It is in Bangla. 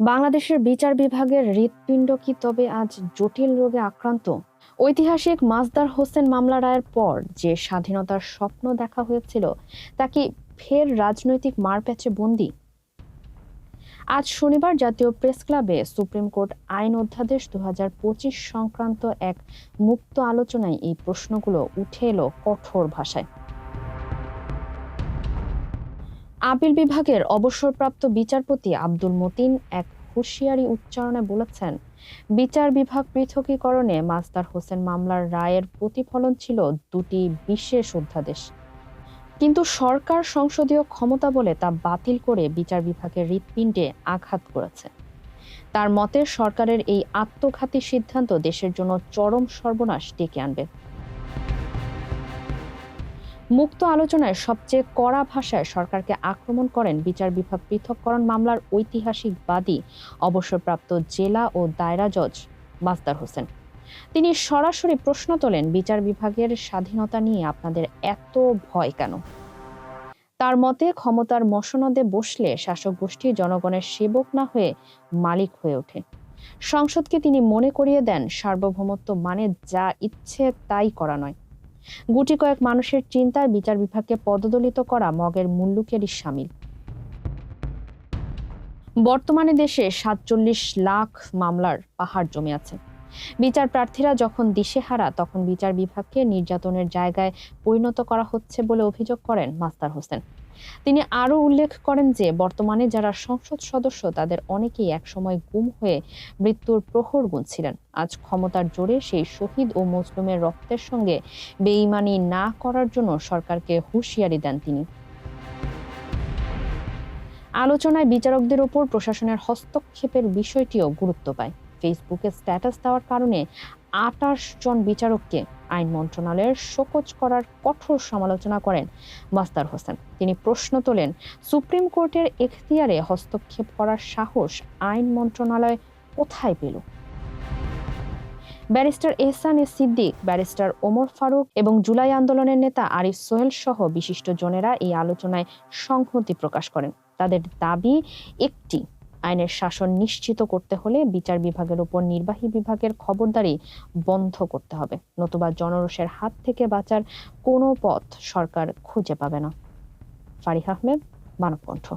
বাংলাদেশের বিচার বিভাগের হৃৎপিণ্ড কি তবে আজ জটিল রোগে আক্রান্ত? ঐতিহাসিক মাজদার হোসেন মামলা রায়ের পর যে স্বাধীনতার স্বপ্ন দেখা হয়েছিল তা কি ফের রাজনৈতিক মারপ্যাচে বন্দী? আজ শনিবার জাতীয় প্রেস ক্লাবে সুপ্রিম কোর্ট আইন অধ্যাদেশ 2025 সংক্রান্ত এক মুক্ত আলোচনায় এই প্রশ্নগুলো উঠে এলো কঠোর ভাষায়। আপিল বিভাগের অবসরপ্রাপ্ত বিচারপতি আব্দুল মতিন এক হুঁশিয়ারি উচ্চারণে বলেছেন, বিচার বিভাগ পৃথকীকরণে মাজদার হোসেন মামলার রায়ের প্রতিফলন ছিল দুটি বিশেষ অধ্যাদেশ, কিন্তু সরকার সংসদীয় ক্ষমতা বলে তা বাতিল করে বিচার বিভাগের হৃৎপিণ্ডে আঘাত করেছে। তার মতে সরকারের এই আত্মঘাতী সিদ্ধান্ত দেশের জন্য চরম সর্বনাশ ডেকে আনবে। মুক্ত আলোচনায় সবচেয়ে কড়া ভাষায় সরকারকে আক্রমণ করেন বিচার বিভাগ পৃথককরণ মামলার ঐতিহাসিক বাদী অবসরপ্রাপ্ত জেলা ও দায়রা জজ মাজদার হোসেন। তিনি সরাসরি প্রশ্ন তোলেন, বিচার বিভাগের স্বাধীনতা নিয়ে আপনাদের এত ভয় কেন? তার মতে ক্ষমতার মসনদে বসলে শাসক গোষ্ঠী জনগণের সেবক না হয়ে মালিক হয়ে ওঠে। সংসদকে তিনি মনে করিয়ে দেন, সার্বভৌমত্ব মানে যা ইচ্ছে তাই করা নয়। গুটি কয়েক মানুষের চিন্তায় বিচার বিভাগকে পদদলিত করা মগের মুল্লুকেরই শামিল। বর্তমানে দেশে 47 লাখ মামলার পাহাড় জমে আছে। বিচার প্রার্থীরা যখন দিশেহারা তখন বিচার বিভাগকে নির্যাতনের জায়গায় পরিণত করা হচ্ছে বলে অভিযোগ করেন মাজদার হোসেন। তিনি আরও উল্লেখ করেন যে বর্তমানে যারা সংসদ সদস্য তাদের অনেকেই একসময় গুম হয়ে মৃত্যুর প্রহর গুনছিলেন। আজ ক্ষমতার জোরে সেই শহীদ ও মজলুমের রক্তের সঙ্গে বেইমানি না করার জন্য সরকারকে হুঁশিয়ারি দেন তিনি। আলোচনায় বিচারকদের ওপর প্রশাসনের হস্তক্ষেপের বিষয়টিও গুরুত্ব পায়। ফেসবুকে স্ট্যাটাস দেওয়ার কারণে 28 জন বিচারককে আইন মন্ত্রণালয়ের শোকজ করার কঠোর সমালোচনা করেন মাজদার হোসেন। তিনি প্রশ্ন তোলেন, সুপ্রিম কোর্টের এখতিয়ারে হস্তক্ষেপ করার সাহস আইন মন্ত্রণালয় কোথায় পেল? ব্যারিস্টার এহসান এ সিদ্দিক, ব্যারিস্টার ওমর ফারুক এবং জুলাই আন্দোলনের নেতা আরিফ সোহেল সহ বিশিষ্ট জনেরা এই আলোচনায় সংহতি প্রকাশ করেন। তাদের দাবি একটি, আইনের শাসন নিশ্চিত করতে হলে বিচার বিভাগের উপর নির্বাহী বিভাগের খবরদারি বন্ধ করতে হবে, নতুবা জনরোষের হাত থেকে বাঁচার কোনো পথ সরকার খুঁজে পাবে না। ফারিহ আহমেদ, মানবকণ্ঠ।